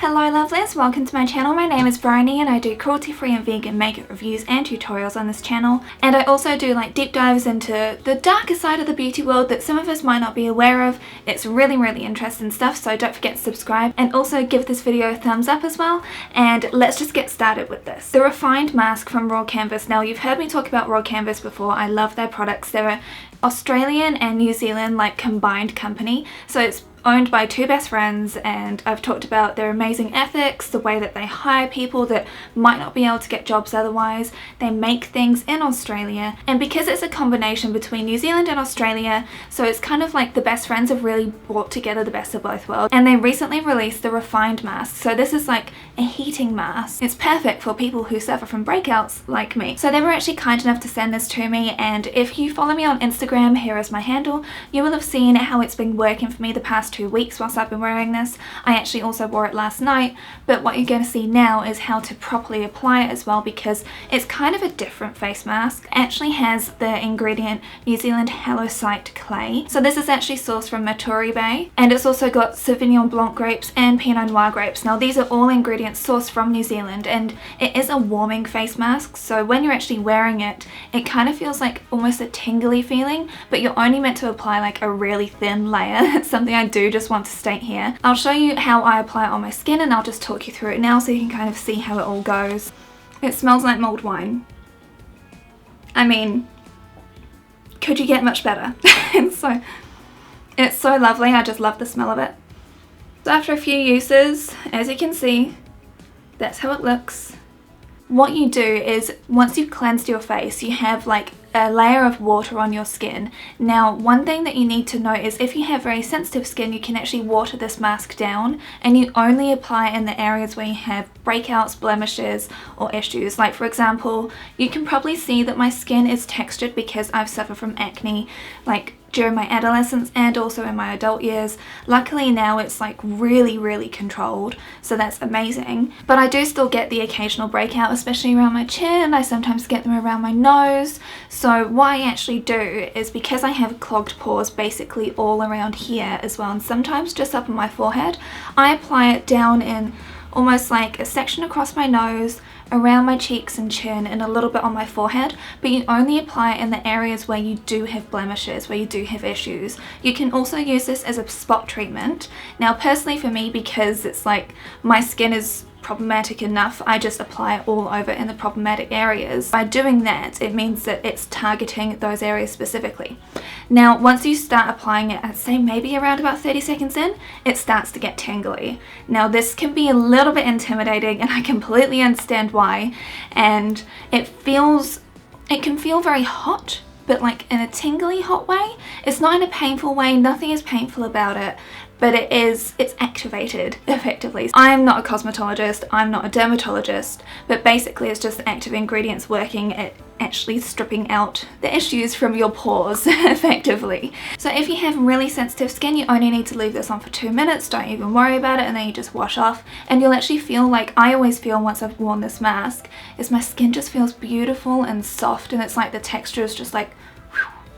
Hello lovelies, welcome to my channel. My name is Bryony and I do cruelty-free and vegan makeup reviews and tutorials on this channel. And I also do like deep dives into the darker side of the beauty world that some of us might not be aware of. It's really interesting stuff, so don't forget to subscribe and also give this video a thumbs up as well. And let's just get started with this. The Refined Mask from Rawkanvas. Now you've heard me talk about Rawkanvas before. I love their products. They're an Australian and New Zealand like combined company. So it's owned by two best friends, and I've talked about their amazing ethics, the way that they hire people that might not be able to get jobs otherwise. They make things in Australia, and because it's a combination between New Zealand and Australia, so it's kind of like the best friends have really brought together the best of both worlds. And they recently released the Refined Mask. So this is like a heating mask. It's perfect for people who suffer from breakouts like me. So they were actually kind enough to send this to me, and if you follow me on Instagram, here is my handle, you will have seen how it's been working for me the past 2 weeks whilst I've been wearing this. I actually also wore it last night, but what you're going to see now is how to properly apply it as well, because it's kind of a different face mask. It actually has the ingredient New Zealand Halloysite clay. So this is actually sourced from Maturi Bay, and it's also got Sauvignon Blanc grapes and Pinot Noir grapes. Now these are all ingredients sourced from New Zealand, and it is a warming face mask, so when you're actually wearing it, it kind of feels like almost a tingly feeling, but you're only meant to apply like a really thin layer. That's something I do just want to state here. I'll show you how I apply it on my skin, and I'll just talk you through it now so you can kind of see how it all goes. It smells like mulled wine. I mean, could you get much better? it's so lovely. I just love the smell of it. So after a few uses, as you can see, that's how it looks. What you do is, once you've cleansed your face, you have like a layer of water on your skin. Now, one thing that you need to know is if you have very sensitive skin, you can actually water this mask down, and you only apply in the areas where you have breakouts, blemishes, or issues. Like for example, you can probably see that my skin is textured because I've suffered from acne like during my adolescence and also in my adult years. Luckily now it's like really controlled, so that's amazing. But I do still get the occasional breakout, especially around my chin. I sometimes get them around my nose. So what I actually do is, because I have clogged pores basically all around here as well, and sometimes just up on my forehead, I apply it down in almost like a section across my nose, around my cheeks and chin, and a little bit on my forehead, but you only apply it in the areas where you do have blemishes, where you do have issues. You can also use this as a spot treatment. Now personally for me, because it's like my skin is problematic enough, I just apply it all over in the problematic areas. By doing that, it means that it's targeting those areas specifically. Now once you start applying it, I'd say maybe around about 30 seconds in, it starts to get tingly. Now this can be a little bit intimidating, and I completely understand why, and it can feel very hot, but like in a tingly hot way. It's not in a painful way, nothing is painful about it, but it's activated effectively. I'm not a cosmetologist, I'm not a dermatologist, but basically it's just active ingredients working at actually stripping out the issues from your pores effectively. So if you have really sensitive skin, you only need to leave this on for 2 minutes, don't even worry about it, and then you just wash off, and you'll actually feel like I always feel once I've worn this mask, is my skin just feels beautiful and soft, and it's like the texture is just like,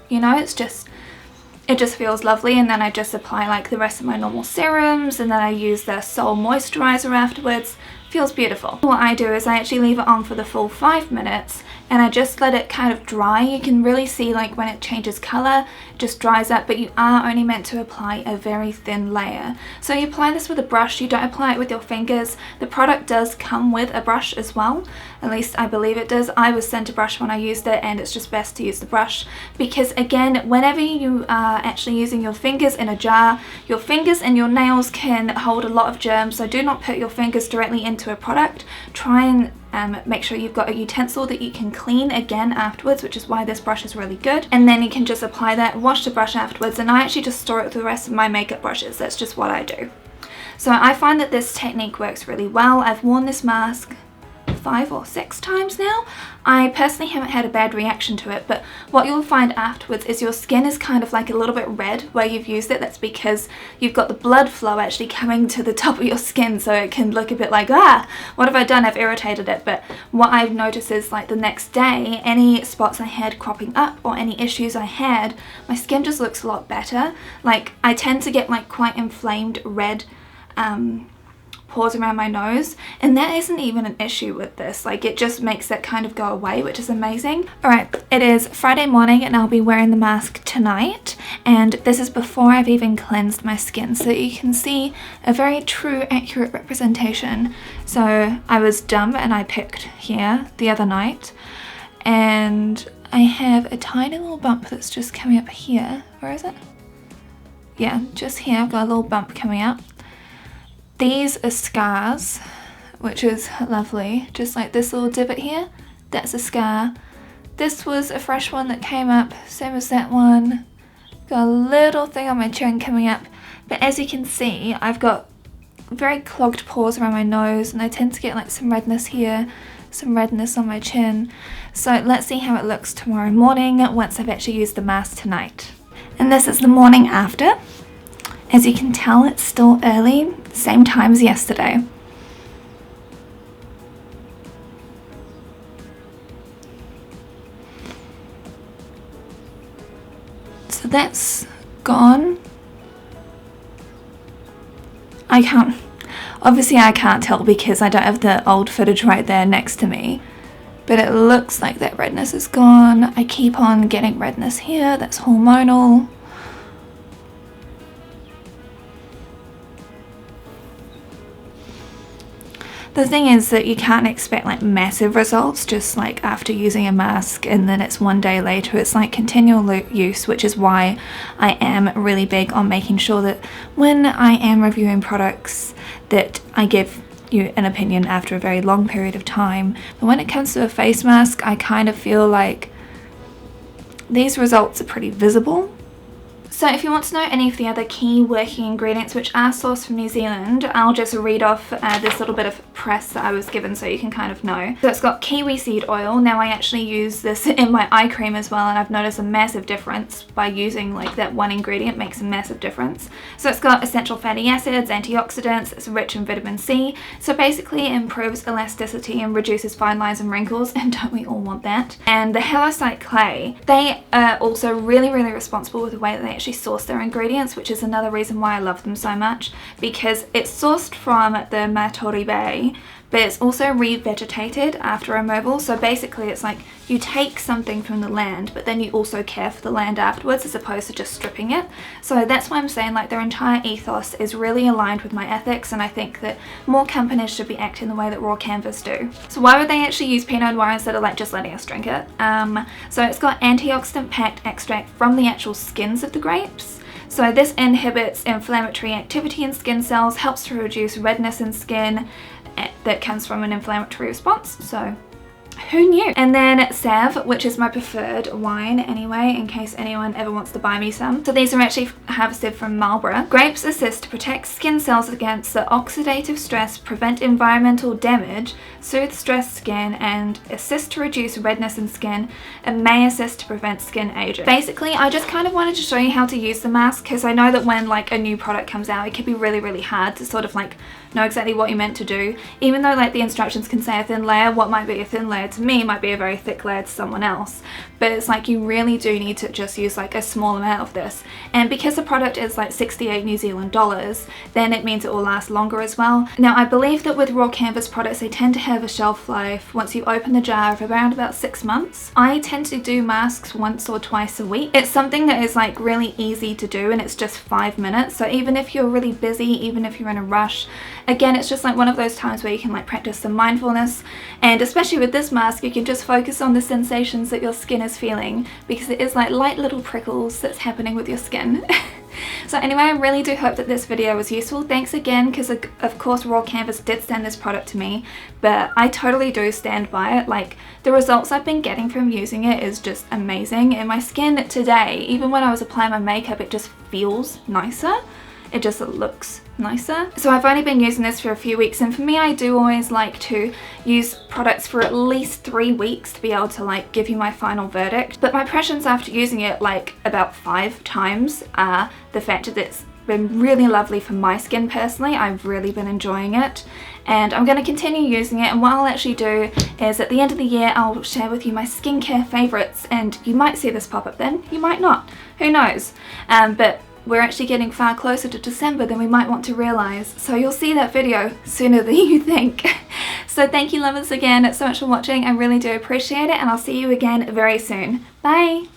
you know, it just feels lovely. And then I just apply like the rest of my normal serums, and then I use the Soul Moisturizer afterwards. Feels beautiful. What I do is I actually leave it on for the full 5 minutes, and I just let it kind of dry. You can really see like when it changes color, it just dries up, but you are only meant to apply a very thin layer. So you apply this with a brush, you don't apply it with your fingers. The product does come with a brush as well, at least I believe it does. I was sent a brush when I used it, and it's just best to use the brush, because again, whenever you are actually using your fingers in a jar, your fingers and your nails can hold a lot of germs, so do not put your fingers directly into a product. Try and make sure you've got a utensil that you can clean again afterwards, which is why this brush is really good. And then you can just apply that, wash the brush afterwards, and I actually just store it with the rest of my makeup brushes. That's just what I do. So I find that this technique works really well. I've worn this mask 5 or 6 times now. I personally haven't had a bad reaction to it, but what you'll find afterwards is your skin is kind of like a little bit red where you've used it. That's because you've got the blood flow actually coming to the top of your skin, so it can look a bit like, what have I done? I've irritated it. But what I've noticed is like the next day, any spots I had cropping up or any issues I had, my skin just looks a lot better. Like I tend to get like quite inflamed red pores around my nose, and that isn't even an issue with this. Like, it just makes that kind of go away, which is amazing. Alright, it is Friday morning and I'll be wearing the mask tonight, and this is before I've even cleansed my skin, so you can see a very true, accurate representation. So I was dumb and I picked here the other night, and I have a tiny little bump that's just coming up here. Where is it? Yeah, just here. I've got a little bump coming up. These are scars, which is lovely. Just like this little divot here, that's a scar. This was a fresh one that came up, same as that one. Got a little thing on my chin coming up, but as you can see, I've got very clogged pores around my nose, and I tend to get like some redness here, some redness on my chin. So let's see how it looks tomorrow morning once I've actually used the mask tonight. And this is the morning after. As you can tell, it's still early, same time as yesterday. So that's gone. Obviously I can't tell because I don't have the old footage right there next to me, but it looks like that redness is gone. I keep on getting redness here, that's hormonal. The thing is that you can't expect like massive results just like after using a mask and then it's one day later. It's like continual use, which is why I am really big on making sure that when I am reviewing products that I give you an opinion after a very long period of time. But when it comes to a face mask, I kind of feel like these results are pretty visible. So if you want to know any of the other key working ingredients which are sourced from New Zealand, I'll just read off this little bit of press that I was given so you can kind of know. So it's got kiwi seed oil. Now I actually use this in my eye cream as well, and I've noticed a massive difference by using like that one ingredient. Makes a massive difference. So it's got essential fatty acids, antioxidants, it's rich in vitamin C. So basically it improves elasticity and reduces fine lines and wrinkles, and don't we all want that? And the halloysite clay, they are also really responsible with the way that they actually source their ingredients, which is another reason why I love them so much, because it's sourced from the Matori Bay, but it's also revegetated after removal. So basically it's like you take something from the land, but then you also care for the land afterwards as opposed to just stripping it. So that's why I'm saying like their entire ethos is really aligned with my ethics, and I think that more companies should be acting the way that Rawkanvas do. So why would they actually use Pinot Noir instead of like just letting us drink it? So it's got antioxidant packed extract from the actual skins of the grapes. So this inhibits inflammatory activity in skin cells, helps to reduce redness in skin that comes from an inflammatory response. So who knew? And then Sav, which is my preferred wine anyway, in case anyone ever wants to buy me some. So these are actually harvested from Marlborough. Grapes assist to protect skin cells against the oxidative stress, prevent environmental damage, soothe stressed skin, and assist to reduce redness in skin, and may assist to prevent skin aging. Basically, I just kind of wanted to show you how to use the mask, because I know that when like a new product comes out, it can be really hard to sort of like know exactly what you're meant to do. Even though like the instructions can say a thin layer, what might be a thin layer to me might be a very thick layer to someone else. But it's like you really do need to just use like a small amount of this. And because the product is like 68 New Zealand dollars, then it means it will last longer as well. Now I believe that with Rawkanvas products, they tend to have a shelf life once you open the jar of around about 6 months. I tend to do masks once or twice a week. It's something that is like really easy to do, and it's just 5 minutes. So even if you're really busy, even if you're in a rush, again, it's just like one of those times where you can like practice some mindfulness. And especially with this mask, you can just focus on the sensations that your skin is feeling, because it is like light little prickles that's happening with your skin. So anyway, I really do hope that this video was useful. Thanks again, because of course Rawkanvas did send this product to me, but I totally do stand by it. Like, the results I've been getting from using it is just amazing, and my skin today, even when I was applying my makeup, it just feels nicer. It just looks nicer. So I've only been using this for a few weeks, and for me, I do always like to use products for at least 3 weeks to be able to like give you my final verdict. But my impressions after using it like about 5 times are the fact that it's been really lovely for my skin personally. I've really been enjoying it, and I'm going to continue using it. And what I'll actually do is at the end of the year, I'll share with you my skincare favorites, and you might see this pop up then, you might not, who knows. But we're actually getting far closer to December than we might want to realise. So you'll see that video sooner than you think. So thank you lovers again so much for watching. I really do appreciate it, and I'll see you again very soon. Bye!